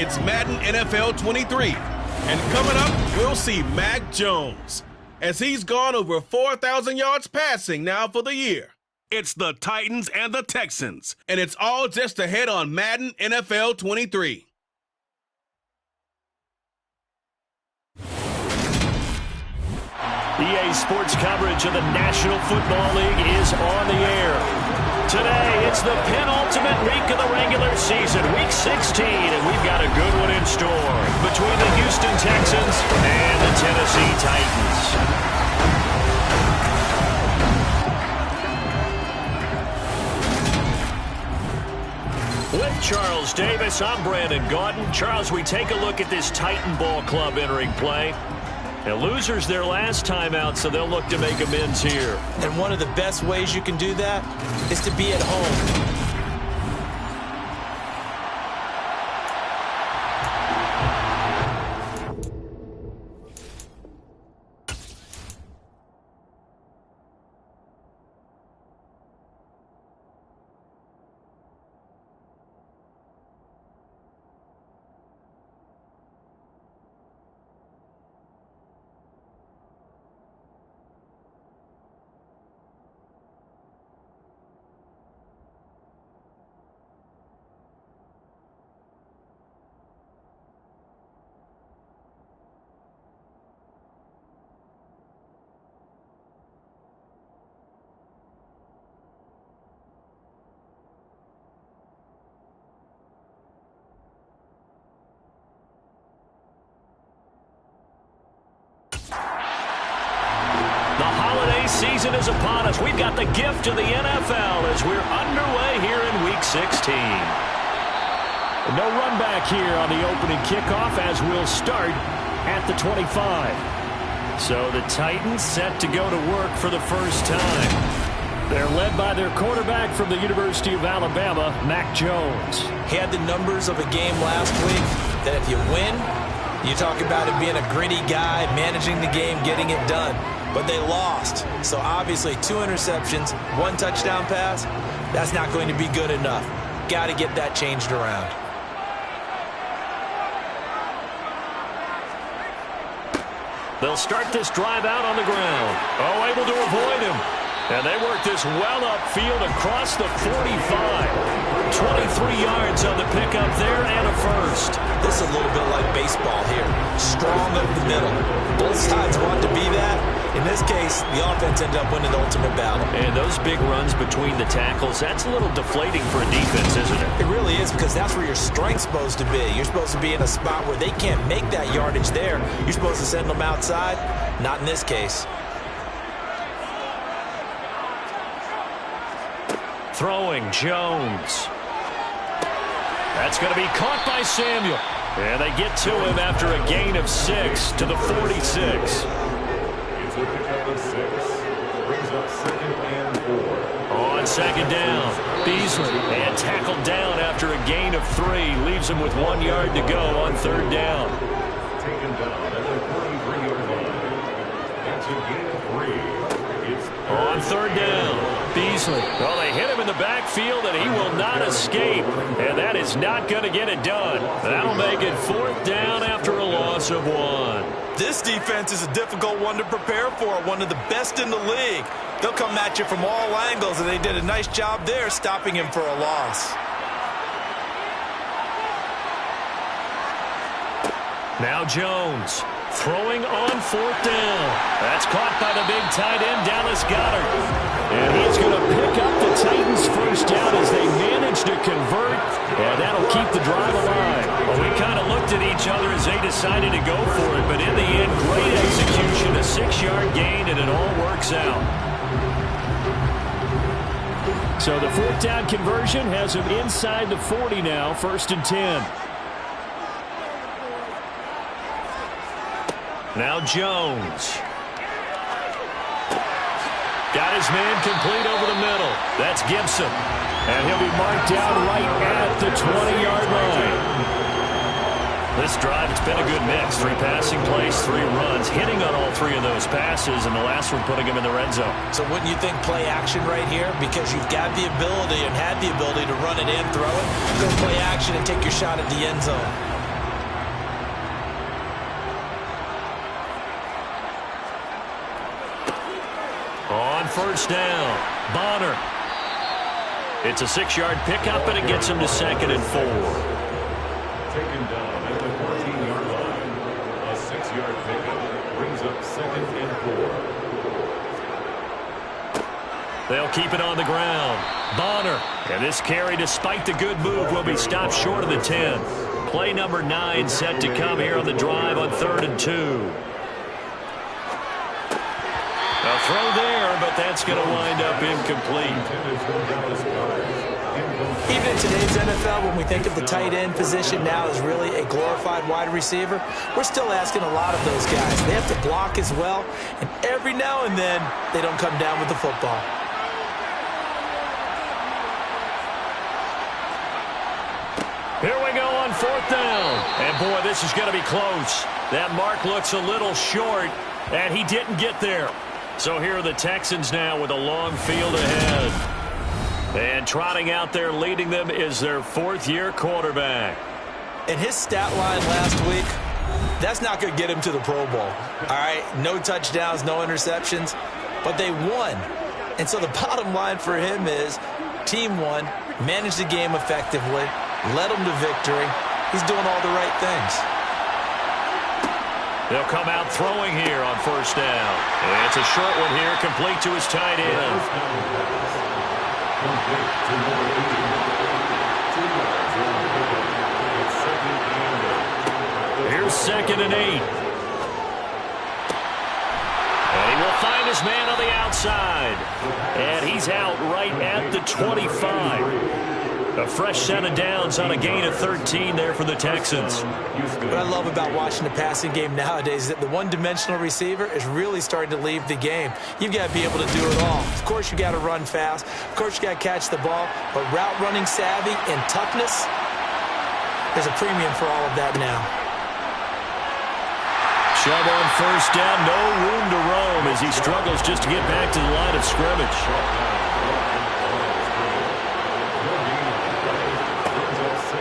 It's Madden NFL 23. And coming up, we'll see Mac Jones, as he's gone over 4,000 yards passing now for the year. It's the Titans and the Texans, and it's all just ahead on Madden NFL 23. EA Sports coverage of the National Football League is on the air. Today, it's the penultimate week of the regular season, Week 16, and we've got a good one in store between the Houston Texans and the Tennessee Titans. With Charles Davis, I'm Brandon Gaudin. Charles, we take a look at this Titan Ball Club entering play. The losers their last time out, so they'll look to make amends here. And one of the best ways you can do that is to be at home. Season is upon us. We've got the gift of the NFL as we're underway here in Week 16. No run back here on the opening kickoff as we'll start at the 25. So the Titans set to go to work for the first time. They're led by their quarterback from the University of Alabama, Mac Jones. He had the numbers of a game last week that if you win, you talk about him being a gritty guy, managing the game, getting it done. But they lost. So obviously 2 interceptions, 1 touchdown pass, that's not going to be good enough. Got to get that changed around. They'll start this drive out on the ground. Oh, able to avoid him. And they work this well upfield across the 45. 23 yards on the pickup there and a first. This is a little bit like baseball here. Strong up the middle. Both sides want to be that. In this case, the offense ended up winning the ultimate battle. And those big runs between the tackles, that's a little deflating for a defense, isn't it? It really is, because that's where your strength's supposed to be. You're supposed to be in a spot where they can't make that yardage there. You're supposed to send them outside. Not in this case. Throwing Jones. That's going to be caught by Samuel. And they get to him after a gain of 6 to the 46. On second down, Beasley, and tackled down after a gain of 3. Leaves him with 1 yard to go on third down. Taken down at the 43-yard line. That's a gain of 3. On third down, Beasley. Well, they hit him in the backfield, and he will not escape. And that is not going to get it done. That'll make it fourth down after a loss of 1. This defense is a difficult one to prepare for, one of the best in the league. They'll come at you from all angles, and they did a nice job there stopping him for a loss. Now Jones throwing on fourth down. That's caught by the big tight end, Dallas Goedert. And he's going to pick up the Titans' first down as they manage to convert, and that'll keep the drive alive. Well, we kind of looked at each other as they decided to go for it, but in the end, great execution, a 6-yard gain, and it all works out. So the fourth down conversion has him inside the 40 now, 1st and 10. Now Jones. Got his man complete over the middle. That's Gibson. And he'll be marked down right at the 20-yard line. This drive, it's been a good mix. 3 passing plays, 3 runs, hitting on all 3 of those passes, and the last one putting him in the red zone. So wouldn't you think play action right here? Because you've got the ability and had the ability to run it in, throw it, go play action and take your shot at the end zone. first down. Bonner. It's a 6-yard pickup, and it gets him to 2nd and 4. Taken down at the 14-yard line. A 6-yard pickup brings up 2nd and 4. They'll keep it on the ground. Bonner. And this carry, despite the good move, will be stopped short of the 10. Play number 9 set to come here on the drive on 3rd and 2. A throw there, but that's going to wind up incomplete. Even in today's NFL, when we think of the tight end position now as really a glorified wide receiver, we're still asking a lot of those guys. They have to block as well, and every now and then, they don't come down with the football. Here we go on 4th down. And, boy, this is going to be close. That mark looks a little short, and he didn't get there. So here are the Texans now with a long field ahead. And trotting out there leading them is their 4th-year quarterback. And his stat line last week, that's not going to get him to the Pro Bowl. All right, no touchdowns, no interceptions, but they won. And so the bottom line for him is team won, managed the game effectively, led them to victory. He's doing all the right things. They'll come out throwing here on 1st down. And it's a short one here, complete to his tight end. Here's 2nd and 8. And he will find his man on the outside. And he's out right at the 25. A fresh set of downs on a gain of 13 there for the Texans. What I love about watching the passing game nowadays is that the one-dimensional receiver is really starting to leave the game. You've got to be able to do it all. Of course, you got to run fast. Of course, you got to catch the ball. But route running savvy and toughness, there's a premium for all of that now. Shove on 1st down, no room to roam as he struggles just to get back to the line of scrimmage.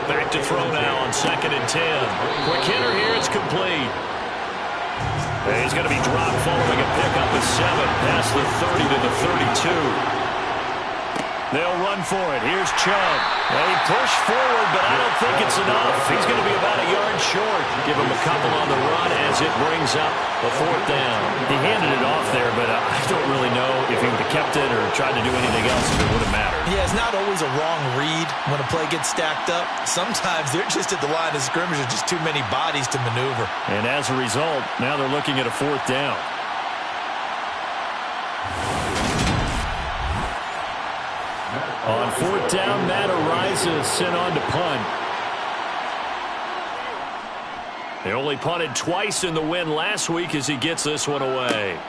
Back to throw now on 2nd and 10. Quick hitter here, it's complete. And he's going to be dropped following a pickup of 7 past the 30 to the 32. They'll run for it. Here's Chubb. They push forward, but I don't think it's enough. He's going to be about a yard short. Give him a couple on the run as it brings up a 4th down. He handed it off there, but I don't really know if he would have kept it or tried to do anything else if it would have mattered. Yeah, it's not always a wrong read when a play gets stacked up. Sometimes they're just at the line of scrimmage. There's just too many bodies to maneuver. And as a result, now they're looking at a 4th down. On 4th down, Matt Araiza is sent on to punt. They only punted twice in the win last week as he gets this one away.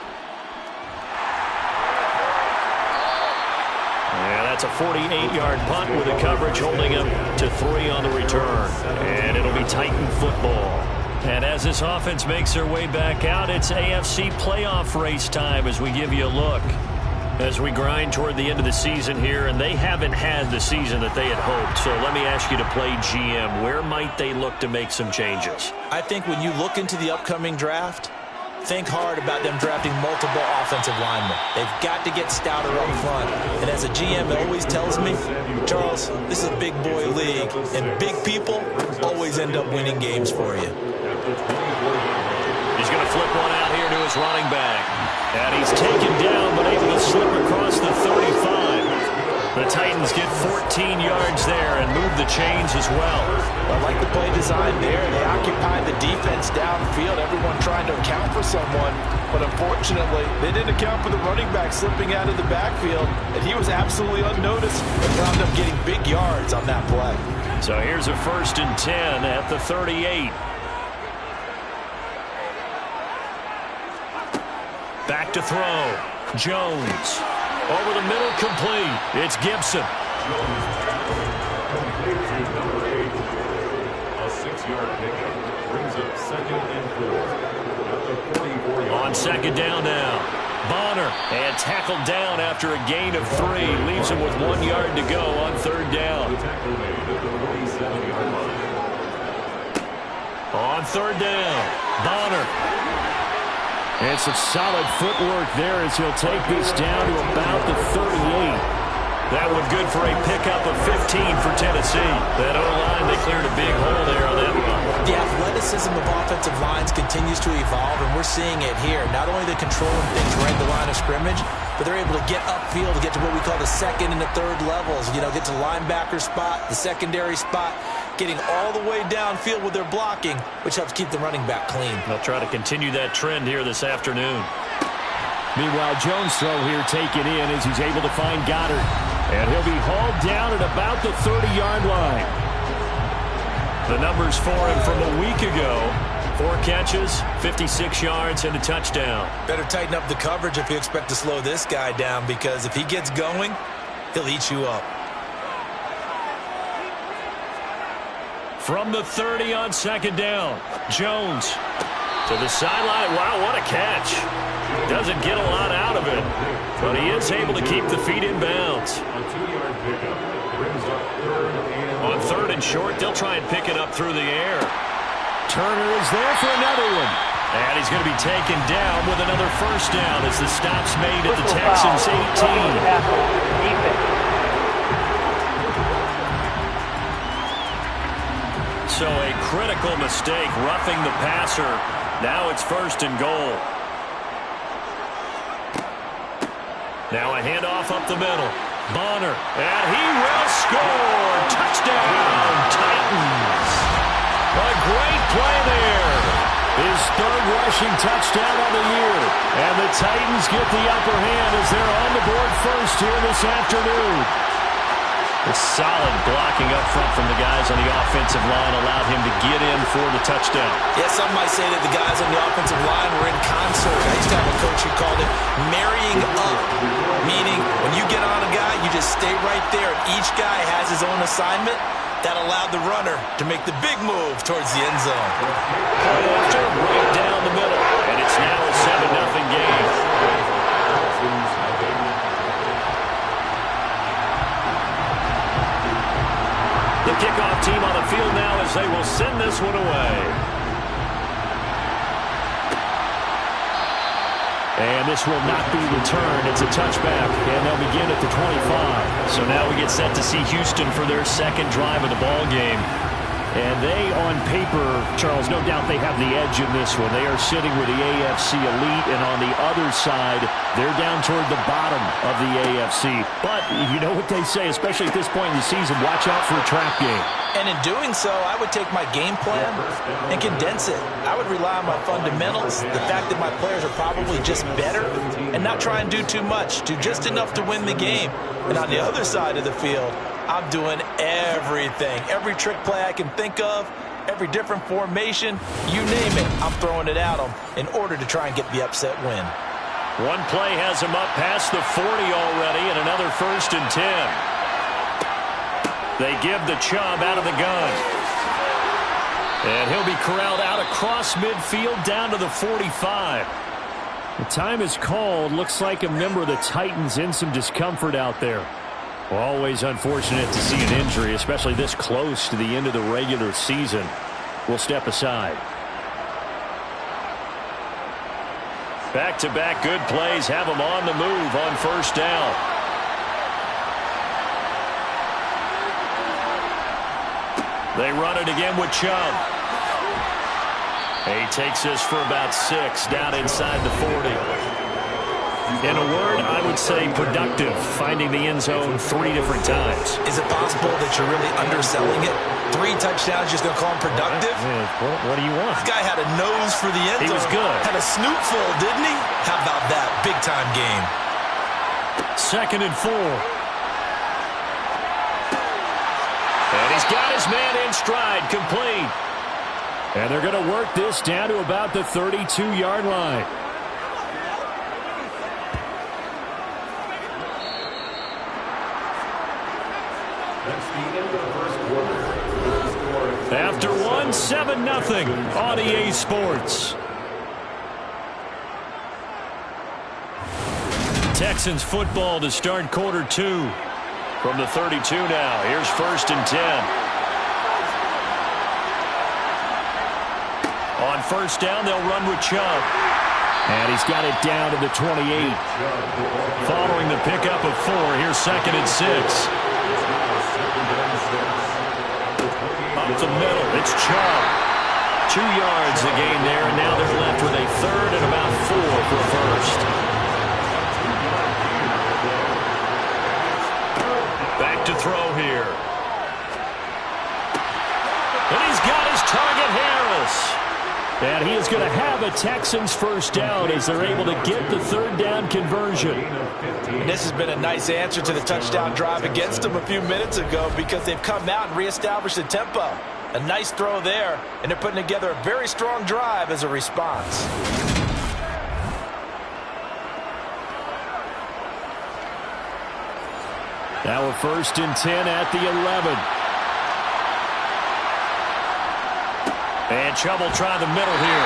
Yeah, that's a 48-yard punt with a coverage holding him to 3 on the return. And it'll be Titan football. And as this offense makes their way back out, it's AFC playoff race time as we give you a look. As we grind toward the end of the season here, and they haven't had the season that they had hoped. So let me ask you to play GM. Where might they look to make some changes? I think when you look into the upcoming draft, think hard about them drafting multiple offensive linemen. They've got to get stouter up front. And as a GM, it always tells me, Charles, this is a big boy league, and big people always end up winning games for you. He's going to flip one out here to his running back. And he's taken down, but able to slip across the 35. The Titans get 14 yards there and move the chains as well. I like the play design there. They occupied the defense downfield, everyone trying to account for someone. But unfortunately, they didn't account for the running back slipping out of the backfield, and he was absolutely unnoticed and wound up getting big yards on that play. So here's a 1st and 10 at the 38. Back to throw. Jones. Over the middle, complete. It's Gibson. A 6-yard pickup brings up 2nd and 4. On 2nd down now. Bonner. And tackled down after a gain of 3. Leaves him with 1 yard to go on 3rd down. Tackle made at the 47-yard line. On 3rd down. Bonner. And some solid footwork there as he'll take this down to about the 38. That one good for a pickup of 15 for Tennessee. That O-line, they cleared a big hole there on that run. The athleticism of offensive lines continues to evolve, and we're seeing it here. Not only the controlling things right at the line of scrimmage, but they're able to get upfield to get to what we call the second and the third levels. You know, get to the linebacker spot, the secondary spot, getting all the way downfield with their blocking, which helps keep the running back clean. They'll try to continue that trend here this afternoon. Meanwhile, Jones' throw here taken in as he's able to find Goddard. And he'll be hauled down at about the 30-yard line. The numbers for him from a week ago: 4 catches, 56 yards, and a touchdown. Better tighten up the coverage if you expect to slow this guy down, because if he gets going, he'll eat you up. From the 30 on second down, Jones to the sideline. Wow, what a catch. Doesn't get a lot out of it, but he is able to keep the feet in bounds. A 2-yard pickup brings up 3rd and On 3rd and short, they'll try and pick it up through the air. Turner is there for another one. And he's going to be taken down with another first down as the stop's made at the Texans' 18. So a critical mistake, roughing the passer. Now it's 1st and goal. Now a handoff up the middle. Bonner, and he will score. Touchdown, Titans. A great play there. His 3rd rushing touchdown of the year. And the Titans get the upper hand as they're on the board first here this afternoon. The solid blocking up front from the guys on the offensive line allowed him to get in for the touchdown. Yeah, some might say that the guys on the offensive line were in concert. I used to have a coach who called it marrying up, meaning when you get on a guy, you just stay right there, and each guy has his own assignment. That allowed the runner to make the big move towards the end zone. Point after, right down the middle, and it's now a 7-0 game. The kickoff team on the field now as they will send this one away. And this will not be returned. It's a touchback, and they'll begin at the 25. So now we get set to see Houston for their 2nd drive of the ball game. And they, on paper, Charles, no doubt they have the edge in this one. They are sitting with the AFC elite, and on the other side, they're down toward the bottom of the AFC. But you know what they say, especially at this point in the season, watch out for a trap game. And in doing so, I would take my game plan and condense it. I would rely on my fundamentals, the fact that my players are probably just better, and not try and do too much, do just enough to win the game. And on the other side of the field, I'm doing everything, every trick play I can think of, every different formation, you name it, I'm throwing it at them in order to try and get the upset win. One play has him up past the 40 already, and another 1st and 10. They give the Chubb out of the gun. And he'll be corralled out across midfield down to the 45. The time is called. Looks like a member of the Titans in some discomfort out there. Always unfortunate to see an injury, especially this close to the end of the regular season. We'll step aside. Back-to-back good plays have them on the move on 1st down. They run it again with Chubb. He takes this for about 6 down inside the 40. In a word, I would say productive, finding the end zone 3 different times. Is it possible that you're really underselling it? 3 touchdowns, just going to call him productive? What do you want? This guy had a nose for the end zone. He was good. Had a snoot full, didn't he? How about that? Big-time game. 2nd and 4. And he's got his man in stride, complete. And they're going to work this down to about the 32-yard line. that's the end of the 1st quarter. After 1, 7-0 on EA Sports. Texans football to start quarter 2. From the 32 now, here's 1st and 10. On 1st down, they'll run with Chubb. And he's got it down to the 28. Following the pickup of 4, here's 2nd and 6. Up the middle, it's Chubb. 2 yards the gain there, and now they're left with a 3rd and about 4 for 1st. Back to throw here. And he's got his target, Harris. And he is going to have a Texans 1st down as they're able to get the 3rd down conversion. And this has been a nice answer to the touchdown drive against them a few minutes ago because they've come out and reestablished the tempo. A nice throw there, and they're putting together a very strong drive as a response. Now a 1st and 10 at the 11. And Chubb will try the middle here.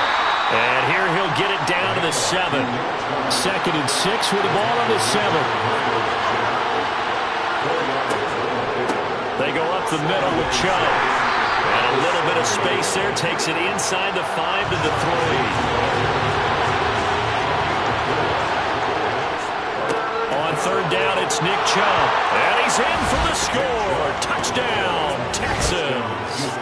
And here he'll get it down to the 7. 2nd and 6 with the ball on the 7. They go up the middle with Chubb. And a little bit of space there. Takes it inside the 5 to the 3. On 3rd down, it's Nick Chubb. And he's in for the score. Touchdown, Texans.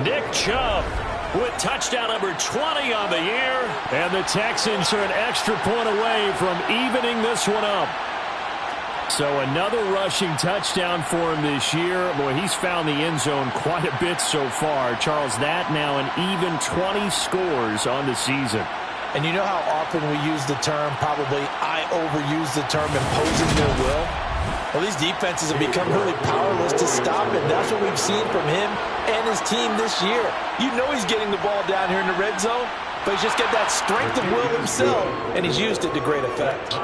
Nick Chubb with touchdown number 20 on the year. And the Texans are an extra point away from evening this one up. So another rushing touchdown for him this year. Boy, he's found the end zone quite a bit so far. Charles, that now an even 20 scores on the season. And you know how often we use the term, probably I overuse the term, imposing their will? Well, these defenses have become really powerless to stop it. That's what we've seen from him and his team this year. You know he's getting the ball down here in the red zone, but he's just got that strength of will himself, and he's used it to great effect.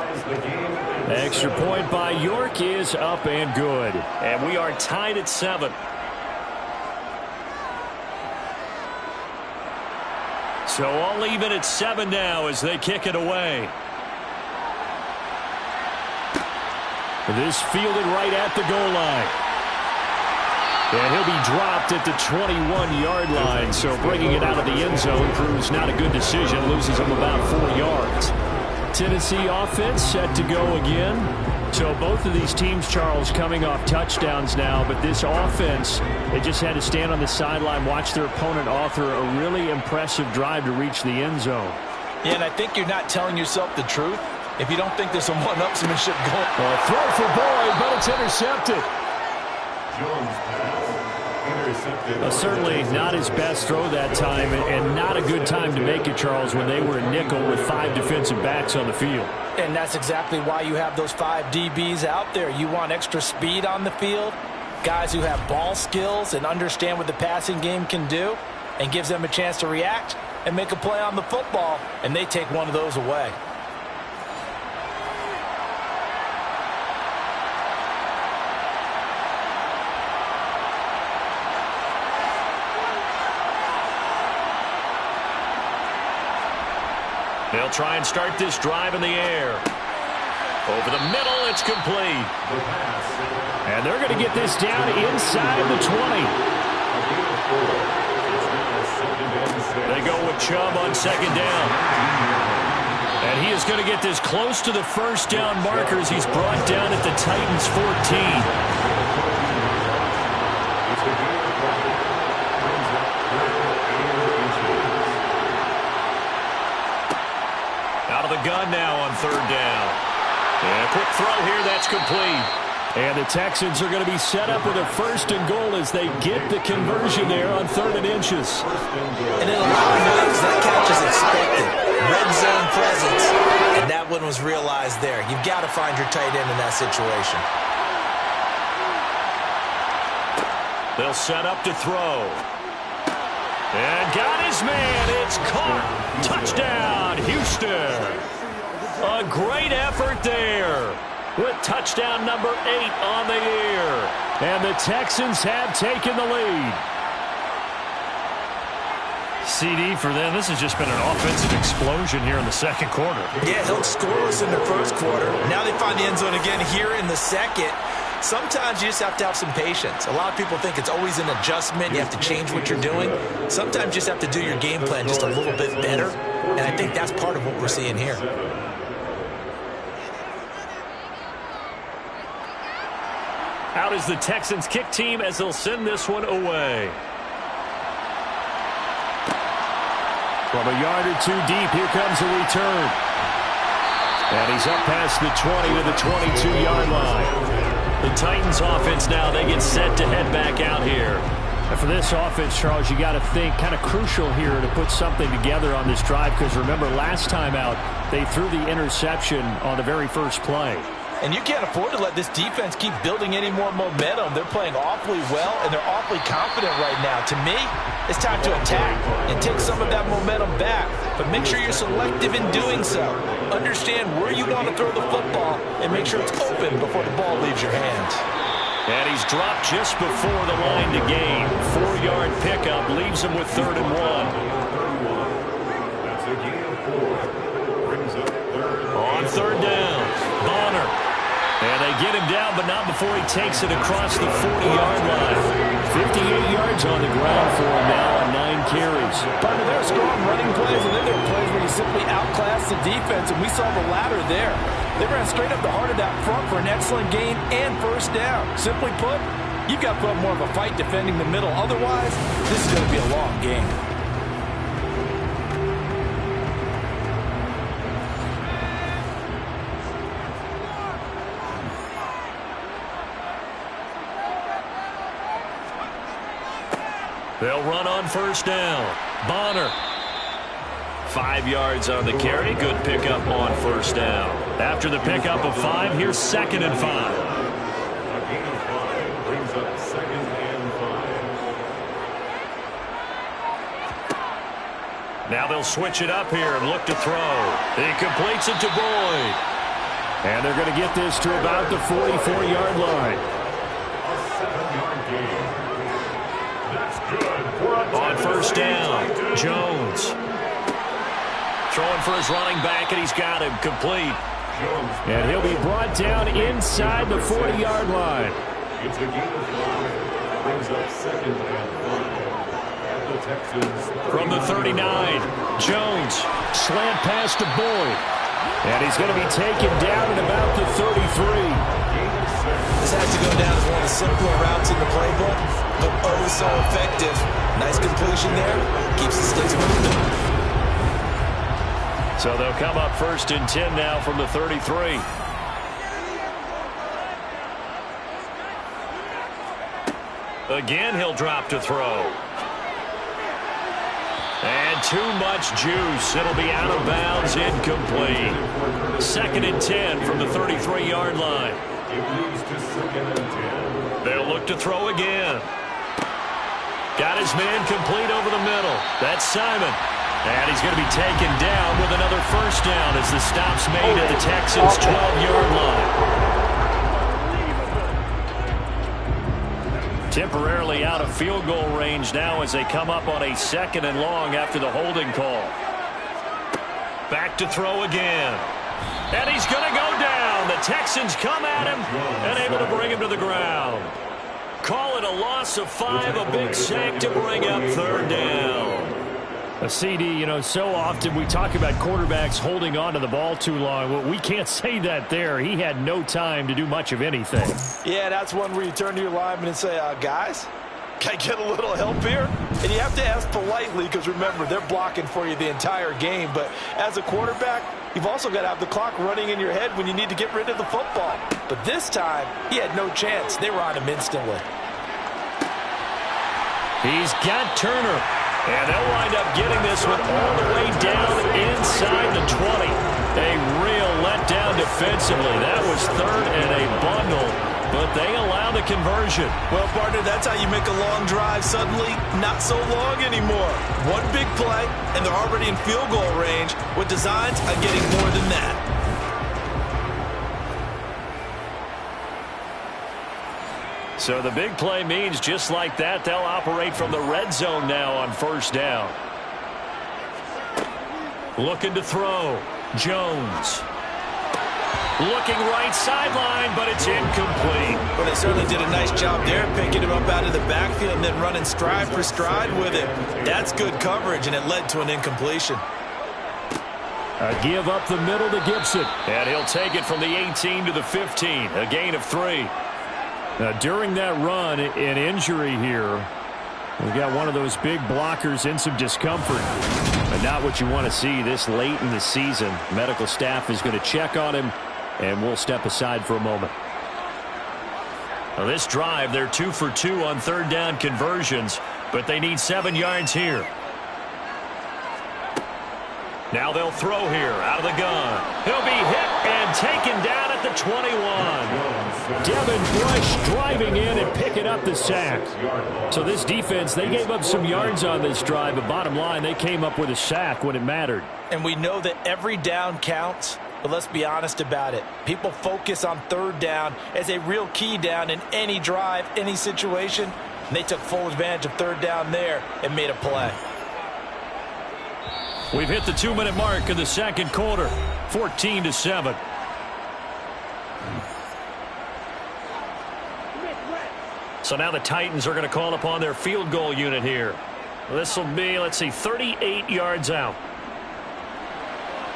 Extra point by York is up and good. And we are tied at 7. So all even at 7 now as they kick it away. This fielded right at the goal line. And he'll be dropped at the 21-yard line. So bringing it out of the end zone proves not a good decision. Loses him about 4 yards. Tennessee offense set to go again. So both of these teams, Charles, coming off touchdowns now. But this offense, they just had to stand on the sideline, watch their opponent author a really impressive drive to reach the end zone. Yeah, and I think you're not telling yourself the truth if you don't think there's some one-upsmanship going on. A throw for Boyd, but it's intercepted. Certainly not his best throw that time, and not a good time to make it, Charles, when they were in nickel with 5 defensive backs on the field. And that's exactly why you have those 5 DBs out there. You want extra speed on the field, guys who have ball skills and understand what the passing game can do, and gives them a chance to react and make a play on the football, and they take one of those away. They'll try and start this drive in the air. Over the middle, it's complete. And they're going to get this down inside the 20. They go with Chubb on 2nd down. And he is going to get this close to the 1st down markers. He's brought down at the Titans 14. The gun now on 3rd down. And a quick throw here, that's complete. And the Texans are going to be set up with a 1st and goal as they get the conversion there on 3rd and inches. And in a lot of ways, that catch is expected. Red zone presence. And that one was realized there. You've got to find your tight end in that situation. They'll set up to throw. And got his man. It's caught. Touchdown, Houston. A great effort there with touchdown number 8 on the year. And the Texans have taken the lead. CD for them. This has just been an offensive explosion here in the 2nd quarter. Yeah, held scoreless in the 1st quarter. Now they find the end zone again here in the 2nd. Sometimes you just have to have some patience. A lot of people think it's always an adjustment. You have to change what you're doing. Sometimes you just have to do your game plan just a little bit better, and I think that's part of what we're seeing here. Out is the Texans kick team as they'll send this one away. From a yard or two deep, here comes a return. And he's up past the 20 to the 22-yard line. The Titans offense now, they get set to head back out here. And for this offense, Charles, you got to think kind of crucial here to put something together on this drive, because remember last time out, they threw the interception on the very first play. And you can't afford to let this defense keep building any more momentum. They're playing awfully well, and they're awfully confident right now. To me, it's time to attack and take some of that momentum back. But make sure you're selective in doing so. Understand where you want to throw the football and make sure it's open before the ball leaves your hands. And he's dropped just before the line to gain. 4-yard pickup leaves him with 3rd and 1. That's a gain of 4. Brings up 3rd. On 3rd down, Bonner. And they get him down, but not before he takes it across the 40-yard line. 58 yards on the ground for him now on 9 carries. Partner, there are strong running plays, and then there are plays where you simply outclass the defense, and we saw the latter there. They ran straight up the heart of that front for an excellent gain and 1st down. Simply put, you've got to put up more of a fight defending the middle. Otherwise, this is going to be a long game. They'll run on 1st down. Bonner. 5 yards on the carry. Good pickup on 1st down. After the pickup of 5, here's 2nd and 5. A gain of 5 brings up 2nd and 5. Now they'll switch it up here and look to throw. He completes it to Boyd. And they're going to get this to about the 44-yard line. A 7-yard gain. That's good for a On 1st down, Jones. Throwing for his running back, and he's got him complete. And he'll be brought down inside the 40-yard line. It's a gain of 5. Brings up 2nd and 5. At the Texans. From the 39, Jones. Slant pass to Boyd. And he's going to be taken down at about the 33. This has to go down as one of the simpler routes in the playbook, but oh so effective. Nice completion there. Keeps the sticks moving. So they'll come up 1st and 10 now from the 33. Again, he'll drop to throw. And too much juice. It'll be out of bounds, incomplete. 2nd and 10 from the 33-yard line. It moves to 2nd and 10. They'll look to throw again. Got his man complete over the middle. That's Simon. And he's going to be taken down with another 1st down as the stop's made at the Texans' 12-yard line. Temporarily out of field goal range now as they come up on a 2nd and long after the holding call. Back to throw again. And he's going to go down. The Texans come at him and able to bring him to the ground. Call it a loss of 5, a big sack to bring up 3rd down. A CD, you know, so often we talk about quarterbacks holding on to the ball too long. Well, we can't say that there. He had no time to do much of anything. Yeah, that's one where you turn to your lineman and say, guys, can I get a little help here? And you have to ask politely because, remember, they're blocking for you the entire game. But as a quarterback, you've also got to have the clock running in your head when you need to get rid of the football. But this time, he had no chance. They were on him instantly. He's got Turner. And they'll wind up getting this one all the way down inside the 20. A real letdown defensively. That was 3rd and a bundle, but they allow the conversion. Well, partner, that's how you make a long drive suddenly not so long anymore. One big play, and they're already in field goal range with designs on getting more than that. So the big play means just like that, they'll operate from the red zone now on 1st down. Looking to throw. Jones. Looking right sideline, but it's incomplete. Well, they certainly did a nice job there, picking him up out of the backfield and then running stride for stride with it. That's good coverage, and it led to an incompletion. A give up the middle to Gibson. And he'll take it from the 18 to the 15, a gain of 3. Now, during that run, an injury here. We've got one of those big blockers in some discomfort. But not what you want to see this late in the season. Medical staff is going to check on him, and we'll step aside for a moment. Now this drive, they're 2 for 2 on third down conversions, but they need 7 yards here. Now they'll throw here out of the gun. He'll be hit and taken down at the 21. Devin Bush driving in and picking up the sack. So this defense, they gave up some yards on this drive, but bottom line, they came up with a sack when it mattered. And we know that every down counts, but let's be honest about it. People focus on third down as a real key down in any drive, any situation. And they took full advantage of third down there and made a play. We've hit the 2-minute mark of the second quarter, 14-7. So now the Titans are going to call upon their field goal unit here. This will be, let's see, 38 yards out.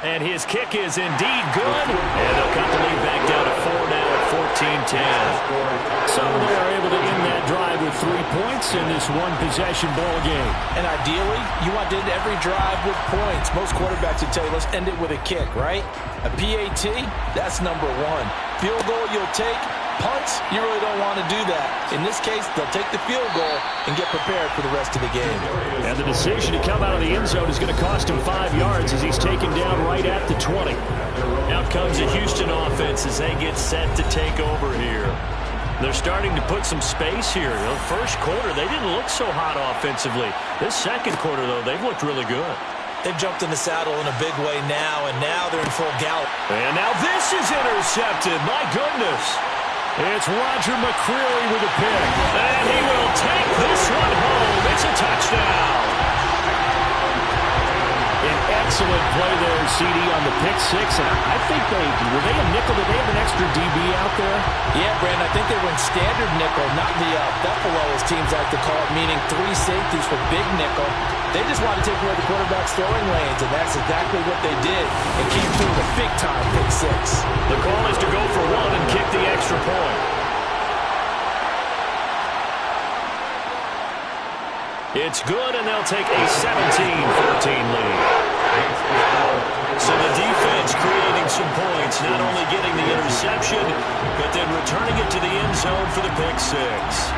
And his kick is indeed good. And they'll cut the lead back down to 4 now at 14-10. So they are able to end that drive with 3 points in this one-possession ball game. And ideally, you want to end every drive with points. Most quarterbacks would tell you, let's end it with a kick, right? A PAT, that's number 1. Field goal you'll take. Punts, you really don't want to do that. In this case, they'll take the field goal and get prepared for the rest of the game. And the decision to come out of the end zone is going to cost him 5 yards as he's taken down right at the 20. Out comes the Houston offense as they get set to take over here. They're starting to put some space here. The first quarter, they didn't look so hot offensively. This second quarter, though, they've looked really good. They've jumped in the saddle in a big way now, and now they're in full gallop. And now this is intercepted. My goodness. It's Roger McCreary with a pick. And he will take this one home. It's a touchdown. An excellent play there, CD, on the pick six. And I think were they a nickel? Did they have an extra DB out there? Yeah, Brandon, I think they were in standard nickel, not the Buffalo, as teams like to call it, meaning 3 safeties for big nickel. They just wanted to take away the quarterback's throwing lanes, and that's exactly what they did. It came through the big-time pick six. The call is to go for 1 and kick the extra point. It's good, and they'll take a 17-14 lead. So the defense creating some points, not only getting the interception, but then returning it to the end zone for the pick six.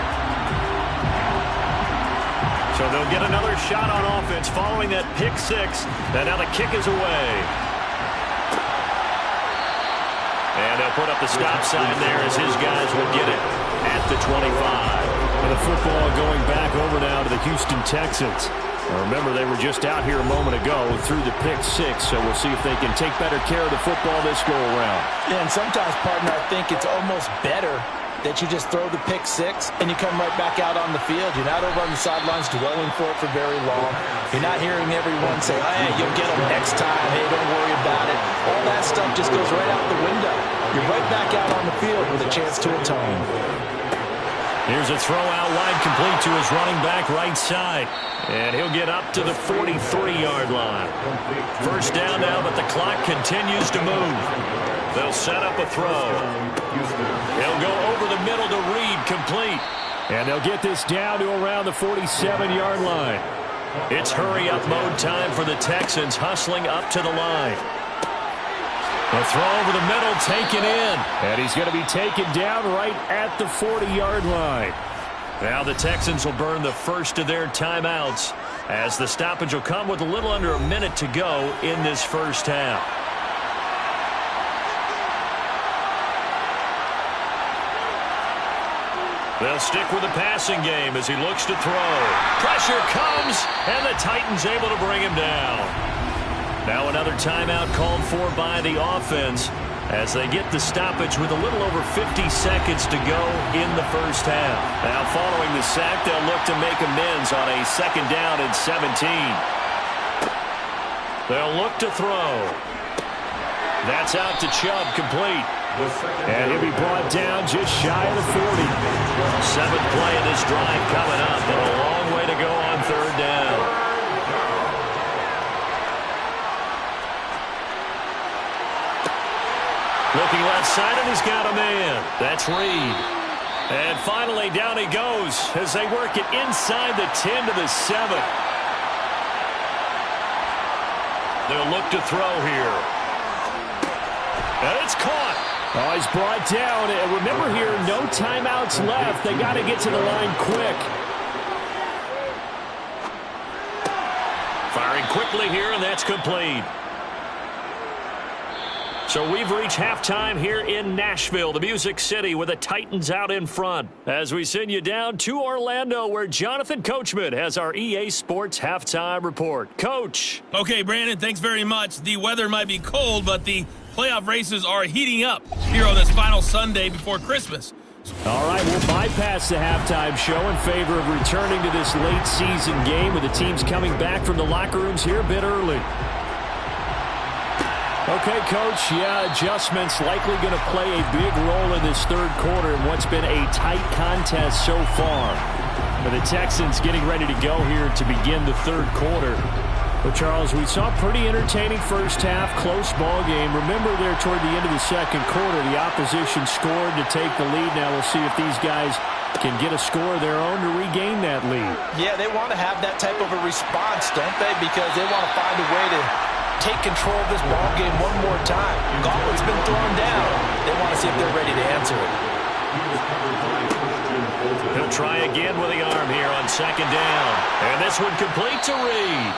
So they'll get another shot on offense following that pick six, and now the kick is away. And they'll put up the stop sign there as his guys will get it at the 25. And the football going back over now to the Houston Texans. Now remember, they were just out here a moment ago through the pick six, so we'll see if they can take better care of the football this go-around. Yeah, and sometimes, partner, I think it's almost better that you just throw the pick six and you come right back out on the field. You're not over on the sidelines dwelling for it for very long. You're not hearing everyone say, oh, hey, you'll get them next time. Hey, don't worry about it. All that stuff just goes right out the window. You're right back out on the field with a chance to atone. Here's a throw out wide, complete to his running back right side. And he'll get up to the 43-yard line. First down now, but the clock continues to move. They'll set up a throw. He'll go over the middle to Reed, complete. And they'll get this down to around the 47-yard line. It's hurry-up mode time for the Texans, hustling up to the line. A throw over the middle, taken in. And he's going to be taken down right at the 40-yard line. Now the Texans will burn the first of their timeouts as the stoppage will come with a little under a minute to go in this first half. They'll stick with the passing game as he looks to throw. Pressure comes, and the Titans able to bring him down. Now another timeout called for by the offense as they get the stoppage with a little over 50 seconds to go in the first half. Now following the sack, they'll look to make amends on a second down and 17. They'll look to throw. That's out to Chubb, complete. And he'll be brought down just shy of the 40. 7th play of this drive coming up, but a long way to go on 3rd down. Looking left side, and he's got a man. That's Reed. And finally, down he goes as they work it inside the 10 to the 7. They'll look to throw here. And it's caught. Oh, he's brought down. And remember here, no timeouts left. They got to get to the line quick. Firing quickly here, and that's complete. So we've reached halftime here in Nashville, the Music City, with the Titans out in front. As we send you down to Orlando, where Jonathan Coachman has our EA Sports halftime report. Coach. Okay, Brandon, thanks very much. The weather might be cold, but the playoff races are heating up here on this final Sunday before Christmas. All right, we'll bypass the halftime show in favor of returning to this late season game with the teams coming back from the locker rooms here a bit early. Okay, Coach, adjustments likely going to play a big role in this 3rd quarter in what's been a tight contest so far. But the Texans getting ready to go here to begin the 3rd quarter. But, Charles, we saw a pretty entertaining first half, close ball game. Remember there toward the end of the 2nd quarter, the opposition scored to take the lead. Now we'll see if these guys can get a score of their own to regain that lead. Yeah, they want to have that type of a response, don't they? Because they want to find a way to take control of this ball game one more time. Gauntlet's been thrown down. They want to see if they're ready to answer it. He'll try again with the arm here on 2nd down. And this one complete to Reed.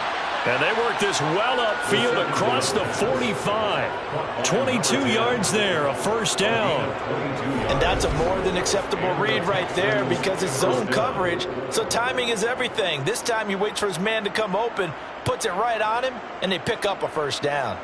And they work this well upfield across the 45. 22 yards there, a 1st down. And that's a more than acceptable read right there because it's zone coverage, so timing is everything. This time he waits for his man to come open, puts it right on him, and they pick up a 1st down.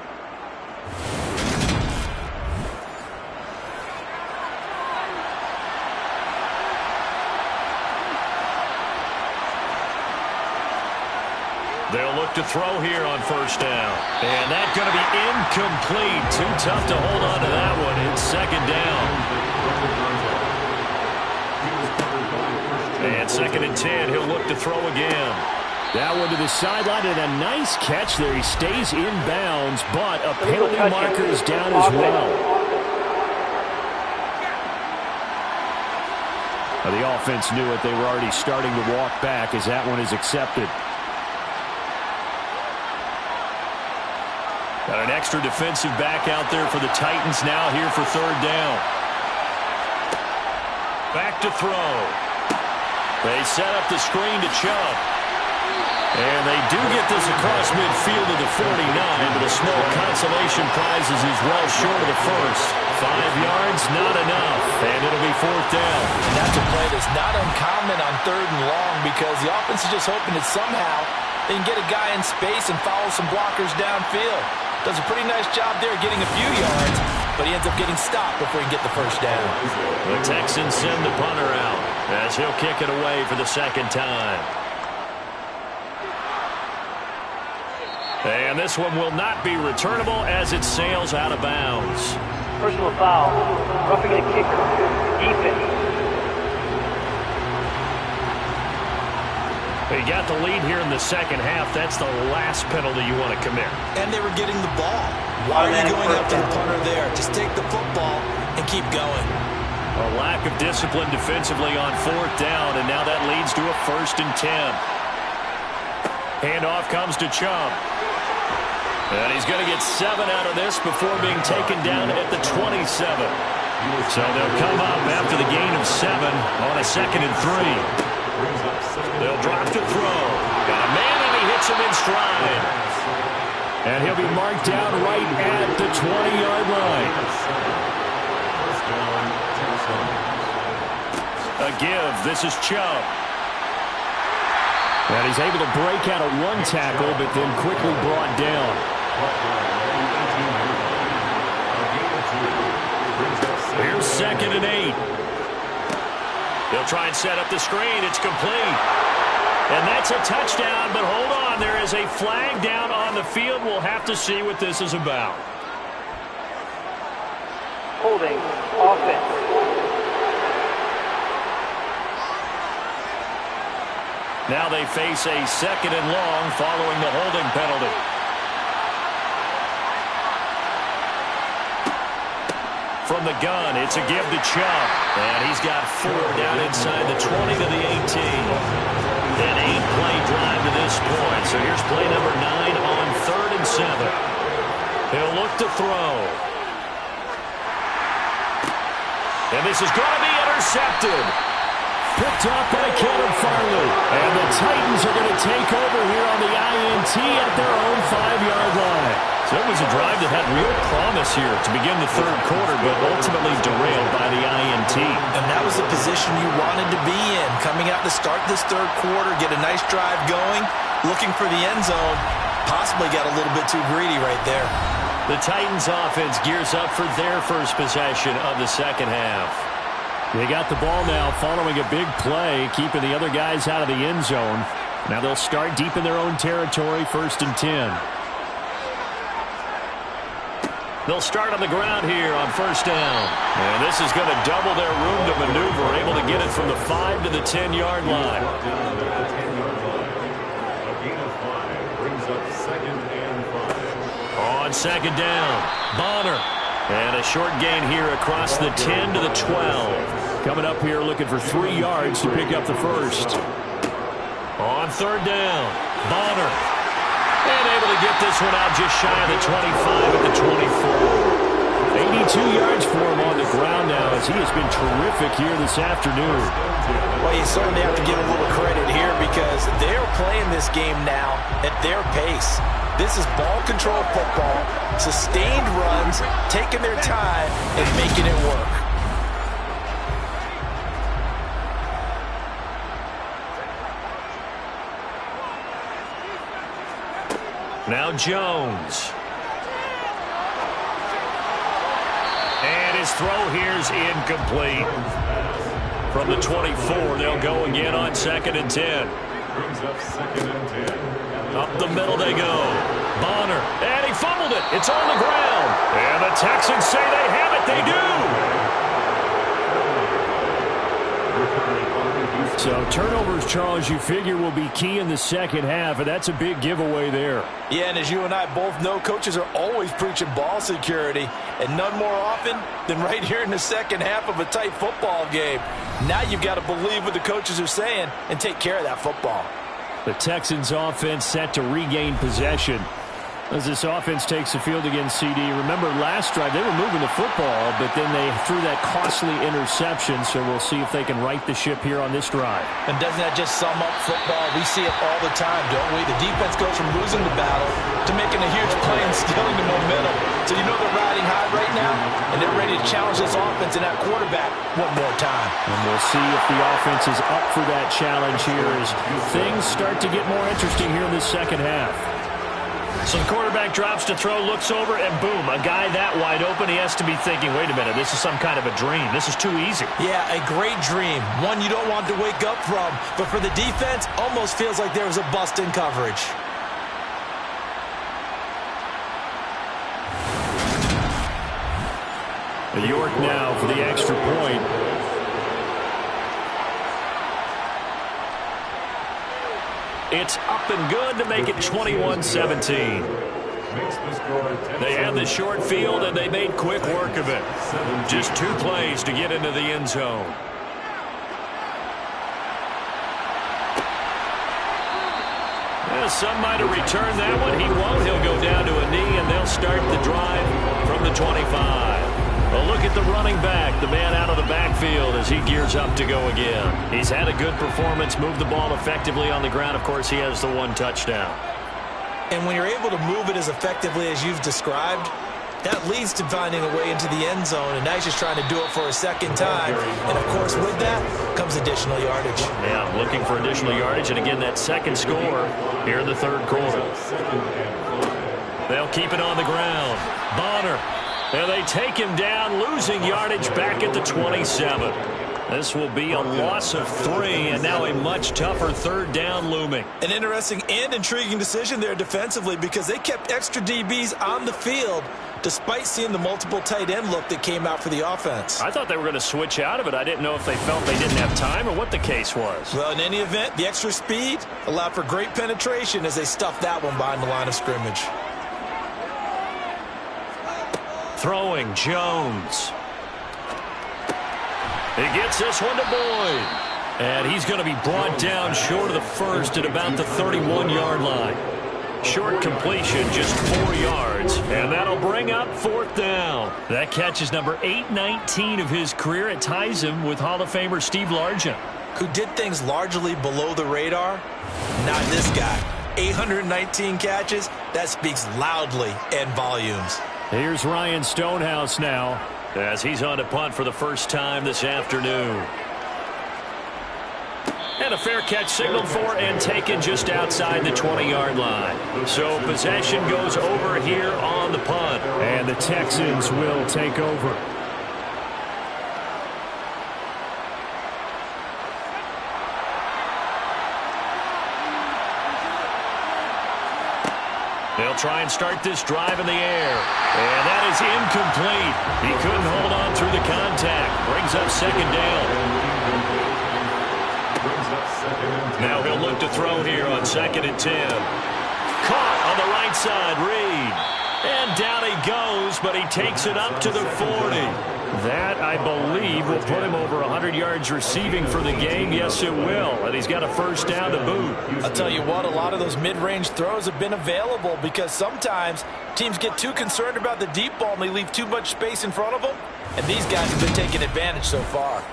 They'll look to throw here on 1st down. And that's going to be incomplete. Too tough to hold on to that one. It's 2nd down. And 2nd and 10. He'll look to throw again. That one to the sideline, and a nice catch there. He stays in bounds, but a penalty marker is down as well. Now, the offense knew it. They were already starting to walk back as that one is accepted. Got an extra defensive back out there for the Titans now here for 3rd down. Back to throw. They set up the screen to Chubb. And they do get this across midfield to the 49, but a small consolation prize is well short of the 1st. 5 yards, not enough, and it'll be 4th down. And that's a play that's not uncommon on 3rd and long because the offense is just hoping that somehow they can get a guy in space and follow some blockers downfield. Does a pretty nice job there getting a few yards, but he ends up getting stopped before he can get the 1st down. The Texans send the punter out as he'll kick it away for the 2nd time. And this one will not be returnable as it sails out of bounds. Personal foul, roughing the kicker, defense. They got the lead here in the 2nd half. That's the last penalty you want to commit. And they were getting the ball. Why are you going after the punter there? Just take the football and keep going. A lack of discipline defensively on 4th down, and now that leads to a 1st and 10. Handoff comes to Chubb. And he's going to get 7 out of this before being taken down at the 27. So they'll come up after the gain of 7 on a 2nd and 3. They'll drop to throw. Got a man, and he hits him in stride. And he'll be marked down right at the 20-yard line. A give. This is Chubb. And he's able to break out of 1 tackle, but then quickly brought down. Here's 2nd and 8. They'll try and set up the screen. It's complete. And that's a touchdown, but hold on. There is a flag down on the field. We'll have to see what this is about. Holding offense. Now they face a 2nd and long following the holding penalty. From the gun, it's a give to Chubb. And he's got 4 down inside the 20 to the 18. An 8-play drive to this point. So here's play number 9 on 3rd and 7. He'll look to throw. And this is going to be intercepted. Picked up by Caleb Farley. And the Titans are going to take over here on the INT at their own 5-yard line. So it was a drive that had real promise here to begin the 3rd quarter, but ultimately derailed by the INT. And that was the position you wanted to be in. Coming out to start this 3rd quarter, get a nice drive going, looking for the end zone. Possibly got a little bit too greedy right there. The Titans offense gears up for their first possession of the 2nd half. They got the ball now following a big play, keeping the other guys out of the end zone. Now they'll start deep in their own territory, 1st and 10. They'll start on the ground here on 1st down. And this is going to double their room to maneuver, able to get it from the 5 to the 10-yard line. On 2nd down, Bonner. And a short gain here across the 10 to the 12. Coming up here looking for 3 yards to pick up the 1st. On 3rd down, Bonner. And able to get this one out just shy of the 25 at the 24. 82 yards for him on the ground now as he has been terrific here this afternoon. Well, you certainly have to give a little credit here because they're playing this game now at their pace. This is ball control football, sustained runs, taking their time and making it work. Now Jones. And his throw here's incomplete. From the 24, they'll go again on 2nd and 10. Brings up 2nd and 10. Up the middle they go. Bonner. And he fumbled it. It's on the ground. And the Texans say they have it. They do. So turnovers, Charles, you figure will be key in the 2nd half, and that's a big giveaway there. Yeah, and as you and I both know, coaches are always preaching ball security, and none more often than right here in the 2nd half of a tight football game. Now you've got to believe what the coaches are saying and take care of that football. The Texans offense set to regain possession as this offense takes the field against CD. Remember last drive they were moving the football, but then they threw that costly interception, so we'll see if they can right the ship here on this drive. And doesn't that just sum up football? We see it all the time, don't we? The defense goes from losing the battle to making a huge play and stealing the momentum. So you know they're riding high right now, and they're ready to challenge this offense and that quarterback one more time. And we'll see if the offense is up for that challenge here as things start to get more interesting here in the 2nd half. So the quarterback drops to throw, looks over, and boom, a guy that wide open, he has to be thinking, wait a minute, this is some kind of a dream. This is too easy. Yeah, a great dream. One you don't want to wake up from. But for the defense, almost feels like there was a bust in coverage. York now for the extra point. It's up and good to make it 21-17. They had the short field, and they made quick work of it. Just 2 plays to get into the end zone. Well, some might have returned that one. He won't. He'll go down to a knee, and they'll start the drive from the 25. A look at the running back, the man out of the backfield as he gears up to go again. He's had a good performance, moved the ball effectively on the ground. Of course, he has the 1 touchdown. And when you're able to move it as effectively as you've described, that leads to finding a way into the end zone, and now he's just trying to do it for a 2nd time. And, of course, with that comes additional yardage. Yeah, looking for additional yardage, and again, that 2nd score here in the 3rd quarter. They'll keep it on the ground. Bonner. And they take him down, losing yardage back at the 27. This will be a loss of 3, and now a much tougher 3rd down looming. An interesting and intriguing decision there defensively because they kept extra DBs on the field, despite seeing the multiple tight end look that came out for the offense. I thought they were going to switch out of it. I didn't know if they felt they didn't have time or what the case was. Well, in any event, the extra speed allowed for great penetration as they stuffed that one behind the line of scrimmage. Throwing, Jones. He gets this one to Boyd. And he's going to be brought down short of the first at about the 31-yard line. Short completion, just 4 yards. And that'll bring up 4th down. That catch is number 819 of his career. It ties him with Hall of Famer Steve Largent, who did things largely below the radar. Not this guy. 819 catches. That speaks loudly and volumes. Here's Ryan Stonehouse now as he's on to punt for the first time this afternoon. And a fair catch signaled for and taken just outside the 20-yard line. So possession goes over here on the punt. And the Texans will take over. They'll try and start this drive in the air. And that is incomplete. He couldn't hold on through the contact. Brings up 2nd down. Now he'll look to throw here on 2nd and 10. Caught on the right side, Reed. And down he goes, but he takes it up to the 40. That, I believe, will put him over 100 yards receiving for the game. Yes, it will. And he's got a 1st down to boot. I'll tell you what, a lot of those mid-range throws have been available because sometimes teams get too concerned about the deep ball and they leave too much space in front of them. And these guys have been taking advantage so far.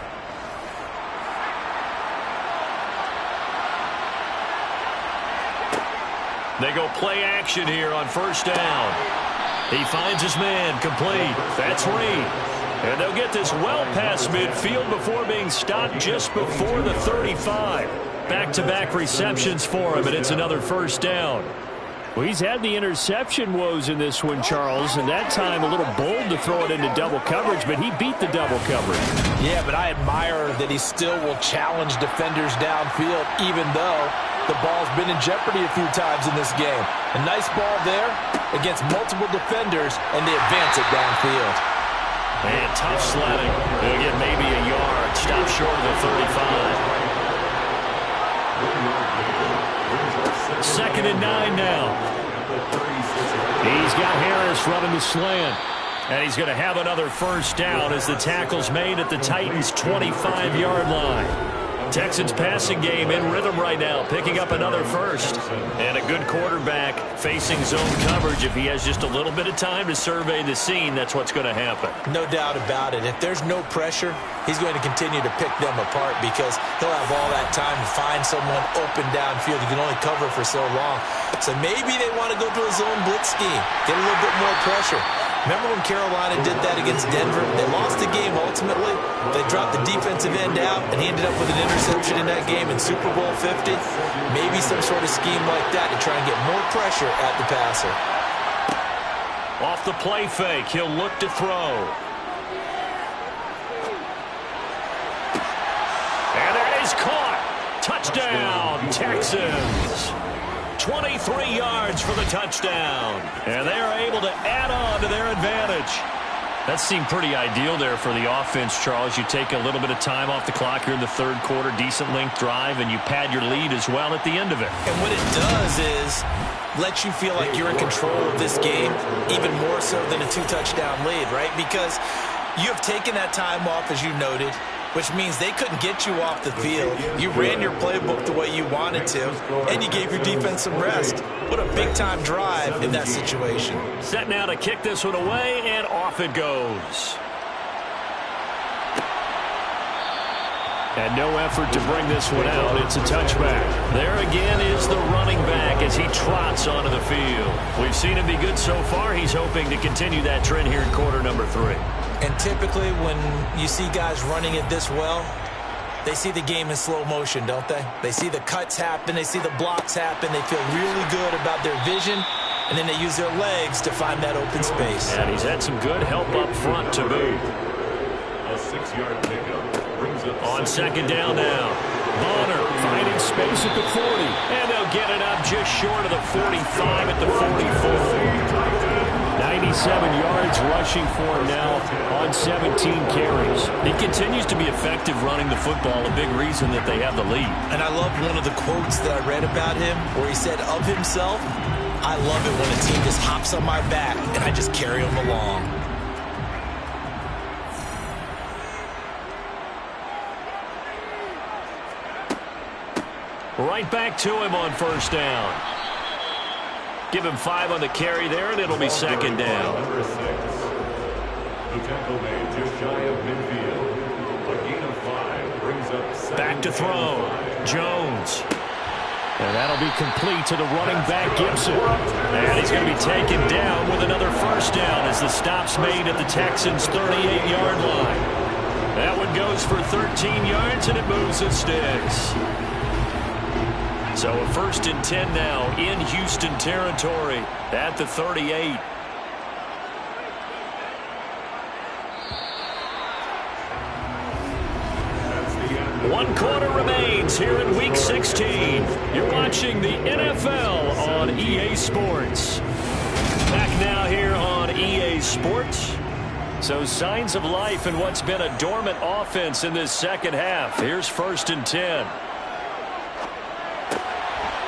They go play action here on 1st down. He finds his man, complete. That's Reed. And they'll get this well past midfield before being stopped just before the 35. Back-to-back receptions for him, and it's another 1st down. Well, he's had the interception woes in this one, Charles, and that time a little bold to throw it into double coverage, but he beat the double coverage. Yeah, but I admire that he still will challenge defenders downfield, even though the ball's been in jeopardy a few times in this game. A nice ball there against multiple defenders, and they advance it downfield. And tough sledding. They'll get maybe a yard. Stop short of the 35. 2nd and 9 now. He's got Harris running the slant. And he's going to have another 1st down as the tackle's made at the Titans' 25-yard line. Texans passing game in rhythm right now, picking up another 1st. And a good quarterback facing zone coverage. If he has just a little bit of time to survey the scene, that's what's going to happen. No doubt about it. If there's no pressure, he's going to continue to pick them apart because he'll have all that time to find someone open downfield. He can only cover for so long. So maybe they want to go to a zone blitz scheme, get a little bit more pressure. Remember when Carolina did that against Denver? They lost the game ultimately. They dropped the defensive end out, and he ended up with an interception in that game in Super Bowl 50. Maybe some sort of scheme like that to try and get more pressure at the passer. Off the play fake, he'll look to throw. And that is caught. Touchdown, Texans. 23 yards for the touchdown. And they are able to add on to their advantage. That seemed pretty ideal there for the offense, Charles. You take a little bit of time off the clock here in the 3rd quarter, decent length drive, and you pad your lead as well at the end of it. And what it does is let you feel like you're in control of this game, even more so than a 2-touchdown lead, right? Because you have taken that time off, as you noted, which means they couldn't get you off the field. You ran your playbook the way you wanted to, and you gave your defense some rest. What a big-time drive in that situation. Set now to kick this one away, and off it goes. And no effort to bring this one out. It's a touchback. There again is the running back as he trots onto the field. We've seen him be good so far. He's hoping to continue that trend here in quarter number 3. And typically when you see guys running it this well, they see the game in slow motion, don't they? They see the cuts happen. They see the blocks happen. They feel really good about their vision. And then they use their legs to find that open space. And he's had some good help up front to boot. A 6-yard pickup brings up on 2nd down now. Bonner finding space at the 40. And they'll get it up just short of the 45 at the 44. 96 yards rushing for him now on 17 carries. He continues to be effective running the football, a big reason that they have the lead. And I love one of the quotes that I read about him where he said of himself, "I love it when a team just hops on my back and I just carry them along." Right back to him on first down. Give him 5 on the carry there, and it'll be second down. Number 6. The tackle made just shy of midfield. A gain of 5 brings up second. Back to throw. Jones. And that'll be complete to the running back, Gibson. And he's going to be taken down with another first down as the stop's made at the Texans' 38-yard line. That one goes for 13 yards, and it moves and sticks. So a 1st and 10 now in Houston territory at the 38. One quarter remains here in Week 16. You're watching the NFL on EA Sports. Back now here on EA Sports. So signs of life in what's been a dormant offense in this second half. Here's 1st and 10.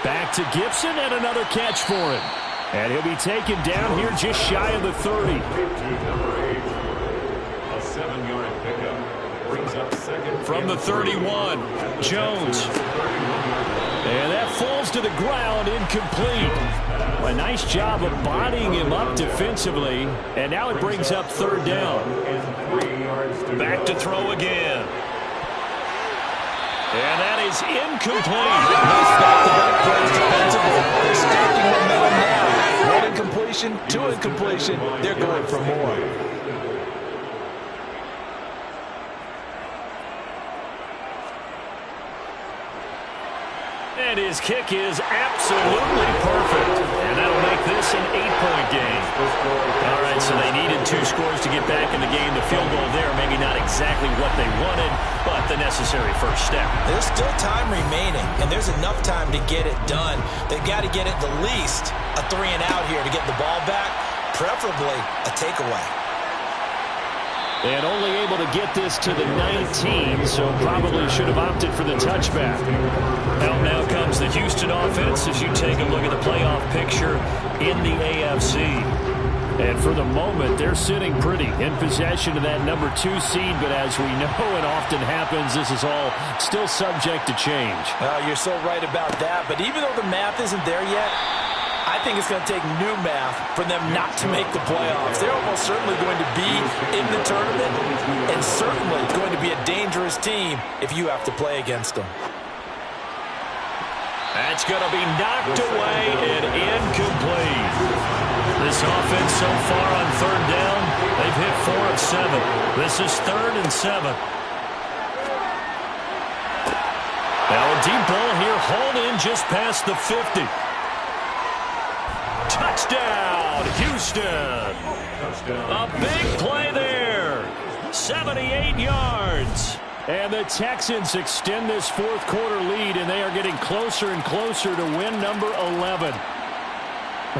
Back to Gibson and another catch for him. And he'll be taken down here just shy of the 30. Number 8. A 7-yard pickup brings up second. From the 31, Jones. And that falls to the ground, incomplete. A nice job of bodying him up defensively. And now it brings up 3rd down. Back to throw again. And that is incomplete. Nice back-to-back plays defensively. They're stacking momentum now. 1 incompletion, 2 incompletion. They're going for more. And his kick is absolutely perfect. And that'll make this an 8-point game. All right, so they needed 2 scores to get back in the game. The field goal there, maybe not exactly what they wanted, but the necessary first step. There's still time remaining, and there's enough time to get it done. They've got to get at the least a 3 and out here to get the ball back, preferably a takeaway. And only able to get this to the 19, so probably should have opted for the touchback. Now comes the Houston offense as you take a look at the playoff picture in the AFC. And for the moment, they're sitting pretty in possession of that number 2 seed, but as we know it often happens, this is all still subject to change. You're so right about that, but even though the math isn't there yet, I think it's going to take new math for them not to make the playoffs. They're almost certainly going to be in the tournament and certainly going to be a dangerous team if you have to play against them. That's going to be knocked away and incomplete. This offense so far on 3rd down, they've hit 4 of 7. This is 3rd and 7. Now a deep ball here, hauled in just past the 50. Touchdown, Houston. A big play there. 78 yards. And the Texans extend this 4th quarter lead, and they are getting closer and closer to win number 11.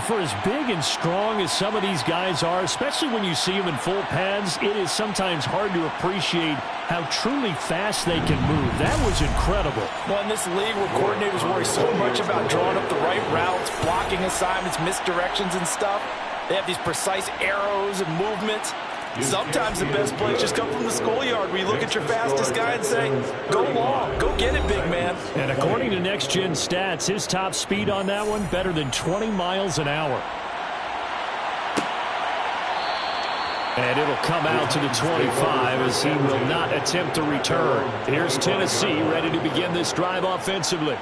For as big and strong as some of these guys are, especially when you see them in full pads, it is sometimes hard to appreciate how truly fast they can move. That was incredible. Well, in this league where coordinators worry so much about drawing up the right routes, blocking assignments, misdirections and stuff, they have these precise arrows and movements. Sometimes the best plays just come from the schoolyard where you look at your fastest guy and say, go long, go get it, big man. And according to Next Gen Stats, his top speed on that one, better than 20 miles an hour. And it'll come out to the 25 as he will not attempt to return. Here's Tennessee ready to begin this drive offensively.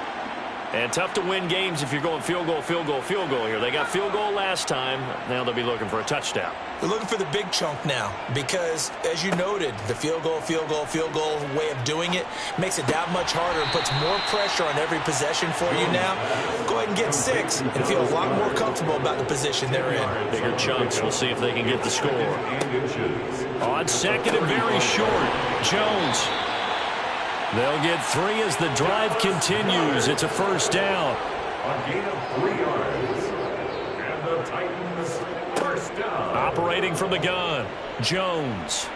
And tough to win games if you're going field goal, field goal, field goal here. They got field goal last time. Now they'll be looking for a touchdown. They're looking for the big chunk now because, as you noted, the field goal way of doing it makes it that much harder and puts more pressure on every possession for you now. Go ahead and get 6 and feel a lot more comfortable about the position they're in. Bigger chunks. We'll see if they can get the score. On 2nd and very short, Jones. They'll get 3 as the drive continues. It's a first down. A gain of 3 yards. And the Titans first down. Operating from the gun, Jones.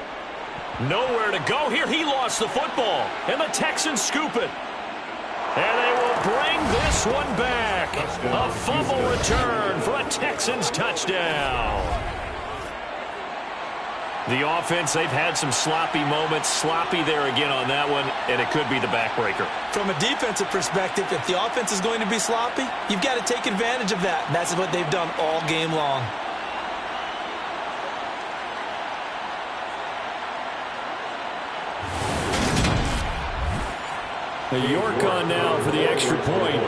Nowhere to go here. He lost the football, and the Texans scoop it. And they will bring this one back. A fumble return for a Texans touchdown. The offense, they've had some sloppy moments. Sloppy there again on that one, and it could be the backbreaker. From a defensive perspective, if the offense is going to be sloppy, you've got to take advantage of that. And that's what they've done all game long. York on now for the extra point.